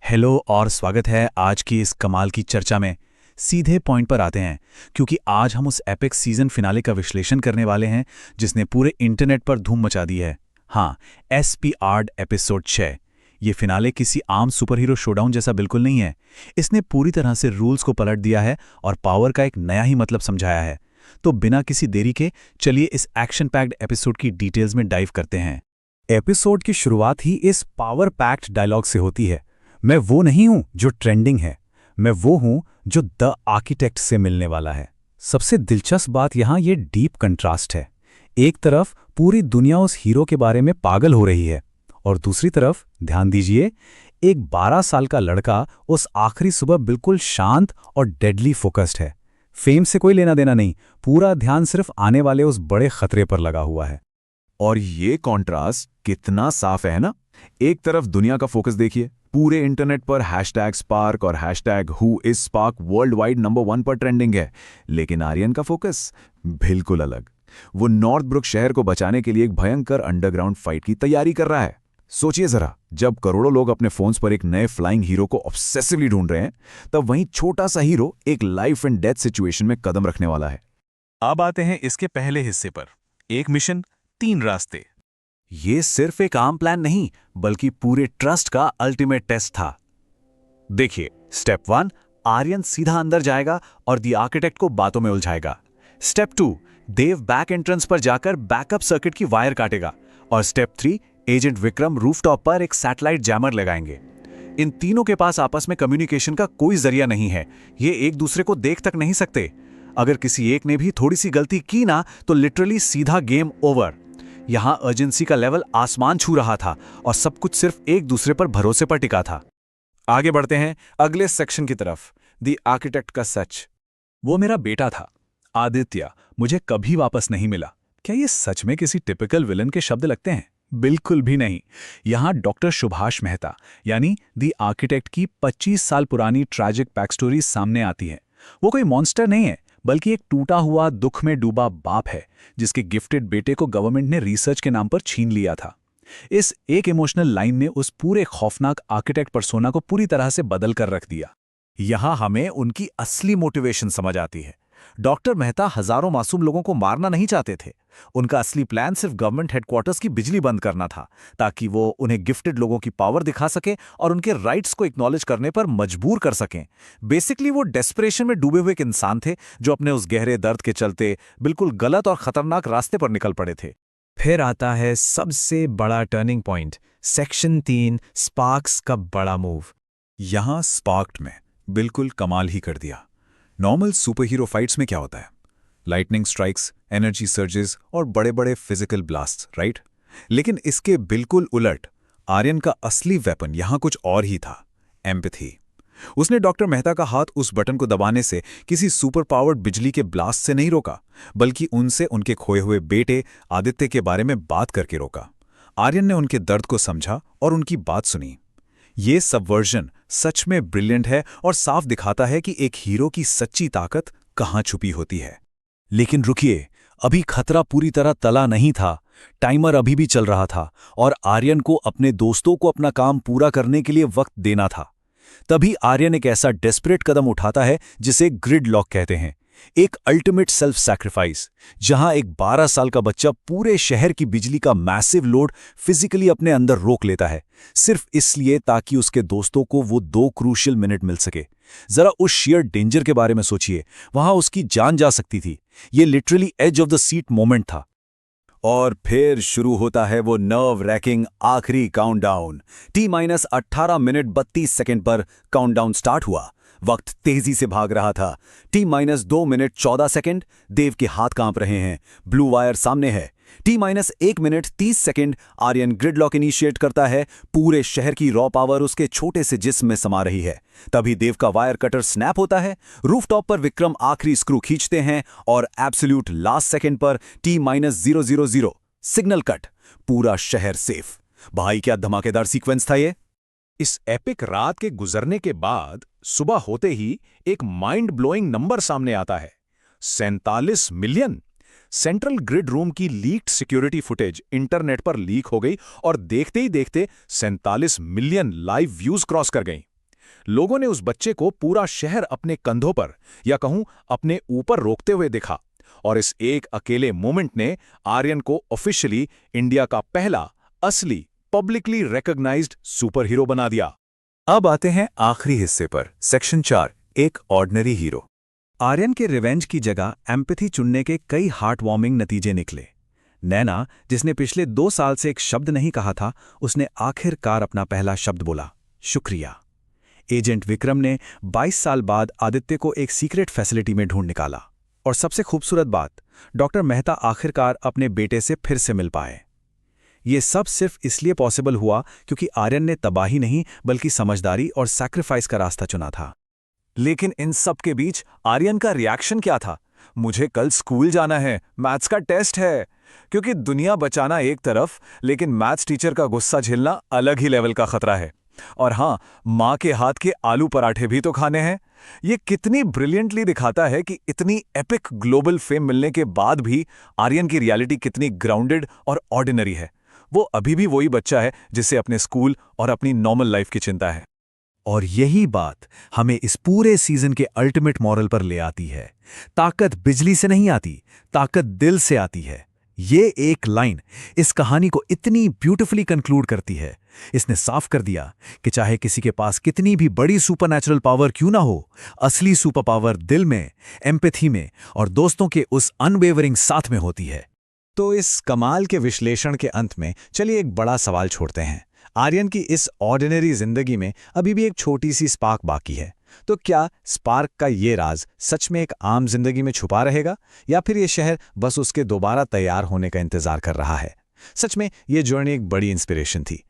Hello और स्वागत है आज की इस कमाल की चर्चा में। सीधे पॉइंट पर आते हैं क्योंकि आज हम उस एपिक सीजन फिनाले का विश्लेषण करने वाले हैं जिसने पूरे इंटरनेट पर धूम मचा दी है। हाँ, एसपी आर्ड एपिसोड 6। ये फिनाले किसी आम सुपरहीरो शोडाउन जैसा बिल्कुल नहीं है। इसने पूरी तरह से रूल्स को पलट दिया है और पावर का एक नया ही मतलब समझाया है। तो बिना किसी देरी के चलिए इस एक्शन पैक्ड एपिसोड की डिटेल्स में डाइव करते हैं। एपिसोड की शुरुआत ही इस पावर पैक्ड डायलॉग से होती है। मैं वो नहीं हूं जो ट्रेंडिंग है, मैं वो हूं जो द आर्किटेक्ट से मिलने वाला है। सबसे दिलचस्प बात यहां ये डीप कंट्रास्ट है। एक तरफ पूरी दुनिया उस हीरो के बारे में पागल हो रही है और दूसरी तरफ ध्यान दीजिए, एक 12 साल का लड़का उस आखिरी सुबह बिल्कुल शांत और डेडली फोकस्ड है। फेम से कोई लेना देना नहीं, पूरा ध्यान सिर्फ आने वाले उस बड़े खतरे पर लगा हुआ है। और ये कॉन्ट्रास्ट कितना साफ है ना। एक तरफ दुनिया का फोकस देखिए, पूरे इंटरनेट पर हैशटैग स्पार्क और hashtag who is spark world wide number 1 पर ट्रेंडिंग है। लेकिन आर्यन का फोकस बिल्कुल अलग। वो नॉर्थ ब्रुक शहर को बचाने के लिए एक भयंकर अंडरग्राउंड फाइट की तैयारी कर रहा है। सोचिए जरा, जब करोड़ों लोग अपने फोन्स पर एक नए फ्लाइंग हीरो को ऑब्सेसिवली ढूंढ रहे हैं, तब वहीं छोटा सा हीरो एक लाइफ एंड डेथ सिचुएशन में कदम रखने वाला है। अब आते हैं इसके पहले हिस्से पर। एक मिशन, 3 रास्ते। ये सिर्फ एक आम प्लान नहीं बल्कि पूरे ट्रस्ट का अल्टीमेट टेस्ट था। देखिए, स्टेप 1, आर्यन सीधा अंदर जाएगा और द आर्किटेक्ट को बातों में उलझाएगा। स्टेप 2, देव बैक एंट्रेंस पर जाकर बैकअप सर्किट की वायर काटेगा। और स्टेप 3, एजेंट विक्रम रूफटॉप पर एक सैटेलाइट जैमर लगाएंगे। इन तीनों के पास आपस में कम्युनिकेशन का कोई जरिया नहीं है। ये एक दूसरे को देख तक नहीं सकते। अगर किसी एक ने भी थोड़ी सी गलती की ना तो लिटरली सीधा गेम ओवर। यहां अर्जेंसी का लेवल आसमान छू रहा था और सब कुछ सिर्फ एक दूसरे पर भरोसे पर टिका था। आगे बढ़ते हैं अगले सेक्शन की तरफ। द आर्किटेक्ट का सच। वो मेरा बेटा था, आदित्य, मुझे कभी वापस नहीं मिला। क्या ये सच में किसी टिपिकल विलन के शब्द लगते हैं? बिल्कुल भी नहीं। यहां डॉक्टर सुभाष मेहता यानी द आर्किटेक्ट की 25 साल पुरानी ट्रैजिक बैकस्टोरी सामने आती है। वो कोई मॉन्स्टर नहीं है बल्कि एक टूटा हुआ, दुख में डूबा बाप है जिसके गिफ्टेड बेटे को गवर्नमेंट ने रिसर्च के नाम पर छीन लिया था। इस एक इमोशनल लाइन ने उस पूरे खौफनाक आर्किटेक्ट पर्सोना को पूरी तरह से बदल कर रख दिया। यहां हमें उनकी असली मोटिवेशन समझ आती है। डॉक्टर मेहता हजारों मासूम लोगों को मारना नहीं चाहते थे। उनका असली प्लान सिर्फ गवर्नमेंट हेडक्वार्टर्स की बिजली बंद करना था, ताकि वो उन्हें गिफ्टेड लोगों की पावर दिखा सके और उनके राइट्स को एक्नॉलेज करने पर मजबूर कर सकें। बेसिकली वो डेस्परेशन में डूबे हुए एक इंसान थे जो अपने उस गहरे दर्द के चलते बिल्कुल गलत और खतरनाक रास्ते पर निकल पड़े थे। फिर आता है सबसे बड़ा टर्निंग पॉइंट, सेक्शन 3, स्पार्क्स का बड़ा मूव। यहां स्पार्क्ड में बिल्कुल कमाल ही कर दिया। नॉर्मल सुपरहीरो फाइट्स में क्या होता है? लाइटनिंग स्ट्राइक्स, एनर्जी सर्जेस और बड़े बड़े फिजिकल ब्लास्ट, राइट? लेकिन इसके बिल्कुल उलट, आर्यन का असली वेपन यहां कुछ और ही था, एम्पैथी। उसने डॉक्टर मेहता का हाथ उस बटन को दबाने से किसी सुपर पावर्ड बिजली के ब्लास्ट से नहीं रोका, बल्कि उनसे उनके खोए हुए बेटे आदित्य के बारे में बात करके रोका। आर्यन ने उनके दर्द को समझा और उनकी बात सुनी। ये सबवर्जन सच में ब्रिलियंट है और साफ दिखाता है कि एक हीरो की सच्ची ताकत कहां छुपी होती है। लेकिन रुकिए, अभी खतरा पूरी तरह टला नहीं था। टाइमर अभी भी चल रहा था और आर्यन को अपने दोस्तों को अपना काम पूरा करने के लिए वक्त देना था। तभी आर्यन एक ऐसा डेस्परेट कदम उठाता है जिसे ग्रिड लॉक कहते हैं, एक अल्टीमेट सेल्फ सैक्रिफाइस, जहां एक 12 साल का बच्चा पूरे शहर की बिजली का मैसिव लोड फिजिकली अपने अंदर रोक लेता है, सिर्फ इसलिए ताकि उसके दोस्तों को वो 2 क्रूशियल मिनट मिल सके। जरा उस शेयर डेंजर के बारे में सोचिए, वहां उसकी जान जा सकती थी। ये literally edge of the seat moment था। और फिर शुरू होता है वो नर्व रैकिंग आखिरी काउंटडाउन। T-18 मिनट 32 सेकंड पर काउंटडाउन स्टार्ट हुआ। वक्त तेजी से भाग रहा था। T-2 मिनट 14 सेकंड, देव के हाथ कांप रहे हैं, ब्लू वायर सामने है। T-1 minute 30 second, Aryan gridlock initiate करता है। पूरे शहर की रॉ पावर उसके छोटे से जिस्म में समा रही है। तभी देव का वायर कटर स्नैप होता है। रूफटॉप पर विक्रम आखिरी स्क्रू खींचते हैं और एब्सोल्यूट लास्ट सेकंड पर T-000 सिग्नल कट। पूरा शहर सेफ। भाई क्या धमाकेदार सीक्वेंस था ये। इस एपिक रात के गुजरने के बाद सुबह होते ही एक माइंड ब्लोइंग नंबर सामने आता है, 47 मिलियन। सेंट्रल ग्रिड रूम की लीक्ड सिक्योरिटी फुटेज इंटरनेट पर लीक हो गई और देखते ही देखते 47 मिलियन लाइव व्यूज क्रॉस कर गई। लोगों ने उस बच्चे को पूरा शहर अपने कंधों पर या कहूं अपने ऊपर रोकते हुए देखा, और इस एक अकेले मोमेंट ने आर्यन को ऑफिशियली इंडिया का पहला असली पब्लिकली रिकॉग्नाइज्ड सुपर हीरो बना दिया। अब आते हैं आखिरी हिस्से पर, सेक्शन 4, एक ऑर्डिनरी हीरो। आर्यन के रिवेंज की जगह एम्पैथी चुनने के कई हार्ट वार्मिंग नतीजे निकले। नैना, जिसने पिछले 2 साल से एक शब्द नहीं कहा था, उसने आखिरकार अपना पहला शब्द बोला, शुक्रिया। एजेंट विक्रम ने 22 साल बाद आदित्य को एक सीक्रेट फैसिलिटी में ढूंढ निकाला। और सबसे खूबसूरत बात, डॉक्टर मेहता आखिरकार अपने बेटे से फिर से मिल पाए। ये सब सिर्फ इसलिए पॉसिबल हुआ क्योंकि आर्यन ने तबाही नहीं बल्कि समझदारी और सैक्रिफाइस का रास्ता चुना था। लेकिन इन सब के बीच आर्यन का रिएक्शन क्या था? मुझे कल स्कूल जाना है, मैथ्स का टेस्ट है। क्योंकि दुनिया बचाना एक तरफ, लेकिन मैथ्स टीचर का गुस्सा झेलना अलग ही लेवल का खतरा है। और हाँ, माँ के हाथ के आलू पराठे भी तो खाने हैं। ये कितनी ब्रिलियंटली दिखाता है कि इतनी एपिक ग्लोबल फेम मिलने के बाद भी आर्यन की रियलिटी कितनी ग्राउंडेड और ऑर्डिनरी है। वो अभी भी वही बच्चा है जिसे अपने स्कूल और अपनी नॉर्मल लाइफ की चिंता है। और यही बात हमें इस पूरे सीजन के अल्टीमेट मॉरल पर ले आती है। ताकत बिजली से नहीं आती, ताकत दिल से आती है। ये एक लाइन इस कहानी को इतनी ब्यूटीफुली कंक्लूड करती है। इसने साफ कर दिया कि चाहे किसी के पास कितनी भी बड़ी सुपरनैचुरल पावर क्यों ना हो, असली सुपर पावर दिल में, एम्पैथी में और दोस्तों के उस अनवेवरिंग साथ में होती है। तो इस कमाल के विश्लेषण के अंत में चलिए एक बड़ा सवाल छोड़ते हैं। आर्यन की इस ऑर्डिनरी जिंदगी में अभी भी एक छोटी सी स्पार्क बाकी है। तो क्या स्पार्क का ये राज सच में एक आम जिंदगी में छुपा रहेगा, या फिर ये शहर बस उसके दोबारा तैयार होने का इंतजार कर रहा है? सच में ये जर्नी एक बड़ी इंस्पिरेशन थी।